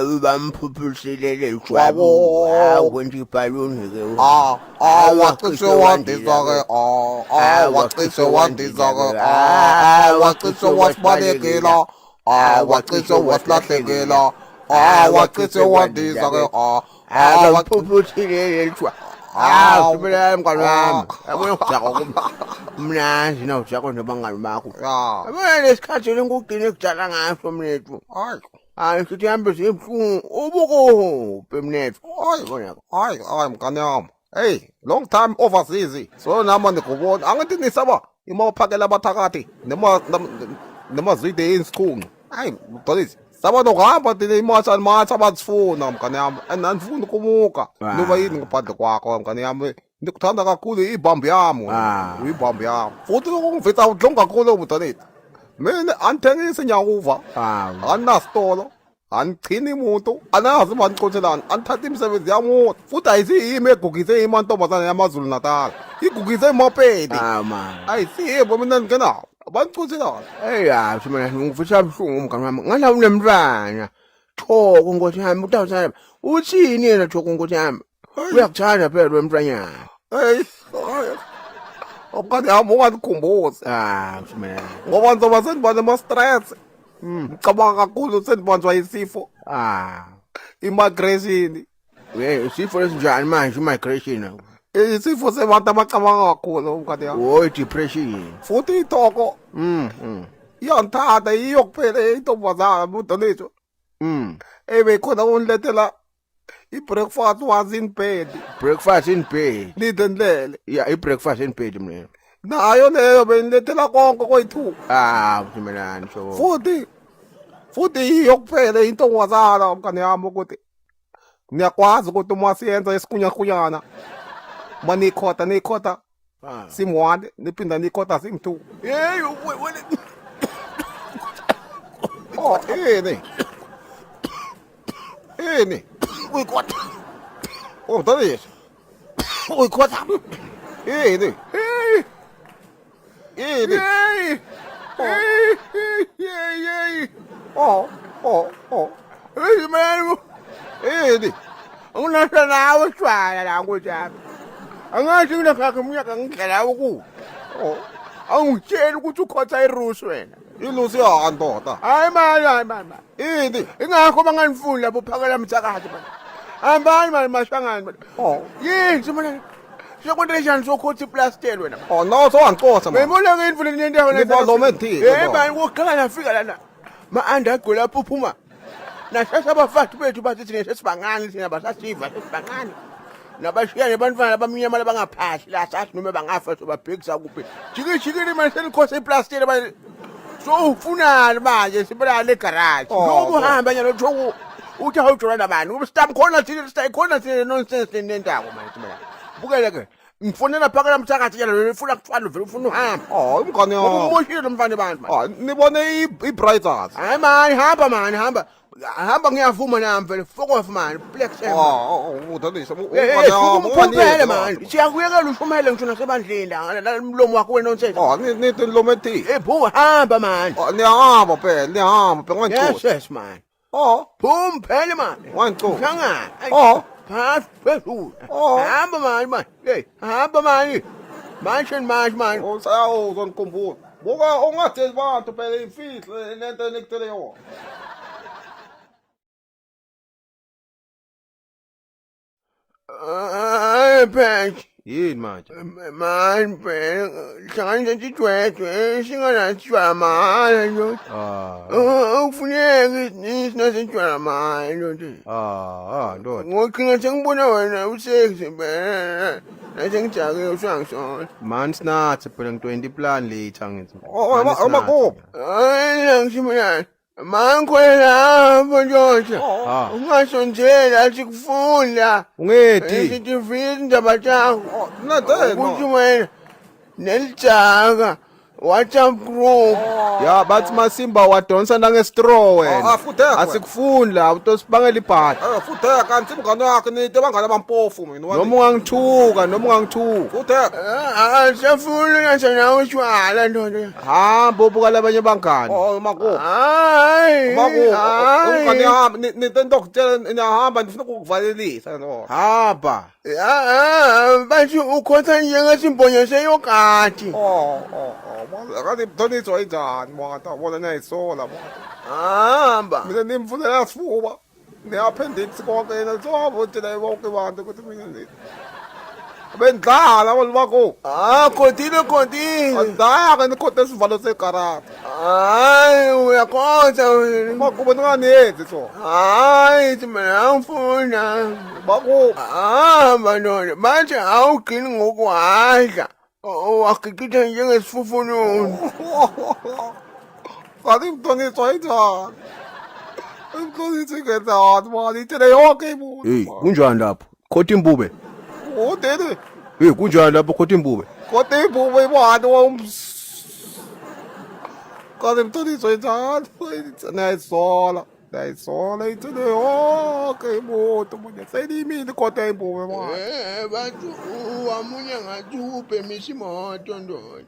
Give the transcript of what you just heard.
Ubamphuphuselele jwabu. Wabo. Kwenza ibhaluni ke. Wacishe wandiza-ke wacishe wandiza-ke wacishe wasibalekela wacishe wasilahlekela wacishe wandiza-ke Ubamphuphuselele jwabu. Kumele mngani wami. Yabona ukujaka kumnandi na ujaka nabangani bakho. Yabona lesikhathi ngikugcine kujala ngaso mnethu. Hayi sithi hambe zibhlungu ubukuphi mnethu. hayi mngane yami hey long time overseas so nama ndikubona angithi nisaba imawuphakela abathakathi nemazwide ensikhungu hayi mdolisi saba nokuhamba tine imatsha abazifuna mngane yami and andifuni ukumuka nuba yini ngaphandle kwakho mngane yami ndikuthanda kakhulu ibhambu yami ibhambu yami futhi ukungivisa udlongu kakhulu mdolisi mina andithengisi nyakuva anginasitolo andichini muntu anazi mandiqothelana andithatha imisebenzi yamuntu futhi ayisiyimi egugise imantombazana yamazulu natal igugise imopedi ayisiyimbo mina ndingenawo abandiqothelana eyi mina ngifisa buhlungu mngani wami ngala unemntwana Thoko nkosi yami utawuthanda uthini yena Thoko nkosi yami uyakuthanda phela lo mntwanyana hey okade hamba ungandikhumbuzi mina ngoba ngizoba sendiba nema-stress ngicabanga kakhulu sendibanjwa yisifo immigration isifo esinjani manje i-migration isifo sebantu abacabanga kakhulu mngane yami i-depression futhi ithoko iyangithatha yiyo kuphela intombazana budolethu bekhona ungilethela i-breakfast was in bed breakfast in bed lide ndlele i-breakfast in bed mina nayo leyo benilethela konke koyi-two mina so futhi yiyo kuphela intombazana mngane yami ukuthi niyakwazi ukuthi uma siyenza isikunyakunyana uma niyikhotha sim-one niphinda niyikhotha sim-two ini uyikhotha mdolisi uyikhotha ini ini ungasho nawe shwala la nkosi yami angathi kunakakhe umnyaka ngidlela ukuwo awungitsheli ukuthi ukhotha irusi wena ilusi yaka ndoda hayi mani ini ingakho banganifuni lapho phakela mthakathi mani hambani mani mashangani mani yini mani sekwentelejani sokhotha iplastel wena nawo sowangicotha ngibona ngendlela nendawo mani wokuqala nafika lana ma-andagwe lapho uphuma nasasa abafati bethu bathi thina sesibangane thina basasiva sesibangane nabashiyane bantwana abamnyama labangaphahli la sathi noma bangafa sobabhekisa kuphi jikijikile manje selikhosa iplastiki manje so ufunani manje sibelale egaraji lokuhamba nyalo Thoko uthi awujona nabani ngoba sitam khona thina nonsense nentako manje sibelale bukele ke ngifonela phakela mthakathi nyalo ufuna kuthwala vele ufuna uhamba mngane yami umoshile mfana bantu nibone i-brighters hayi mani hamba ngiyavuma nami vele fokofa mani plex udolisa umphele mani siyakuyekela ushumele ngisho nasebandleni la umlomo wakho wenonsense nithi nilomo ethi bhuka hamba mani niyahamba phela yes mani phele mani wangicofa hlangana phasi phezulu hamba mani hamba mani manje mani uzongikhumbula buka ungatsheli bantu phela imfihlo lento nikutele yona Patch. yini manje Man, hlangana sitshwedwe singanatshwala mahala nje ukufuneka sinasitshwala mahala nje ndoda ngogcina sengibona wena usexy phela nasengijake usangisona mani sinathi phela ngi-20 plan later ngithi amakubo hayi ngisimnani mangikhwelapho njoja ungasonjeli athi kufunda ungethi sithi vile indaba zakho nadena ukuthi wena nelijaka WhatsApp group. Ya bathi Masimba wadonsa nangestraw wena. Futheka. Asikufuni la utosibangela ibhadi. Futheka kanti umngane wakhe nite bangala bampofu mina. Noma ungangithuka, noma ungangithuka. Futheka. Asafuna nasana utshwala ndoda. Hamba ubuka labanye bangani. Mako. Hayi. Umngane yami nite ndokutshela niyahamba ndifuna ukukuvalelisa no. Hamba. Bathi ukhotha njengesimbonyo seyokati. Kanti Mthoniso ayinjani mwata bona niyayisola mwata. Hamba. Mina nimvulela sifuba. Niyappendix konke yena sowavotela bonke abantu ukuthi mina nini. Bendlala wolwako. Kotile. Andaya nikhote sivalo sekarata. Hayi uyakhotha wena. Makuba ninganiyenzi so. Hayi mina angifuna. Bako. Hamba ndoda. Bathi awugcini ngokuhadla. Wakikitha njengesifufununu. Kanti Mthoniso ayinjani. Mthoniso ingenzani mali itshele yonke imuntu. Hey, kunjani lapho? Khotha impube. Udede. Hey, kunjani lapho khotha impube? Kote ibubo ibona kanti Mthoniso injani. Niyayisola itshele yonke imuntu manje seyimini kote ibubo manje. Bathi wamunya ngathi ubhemisa imoto ndoda.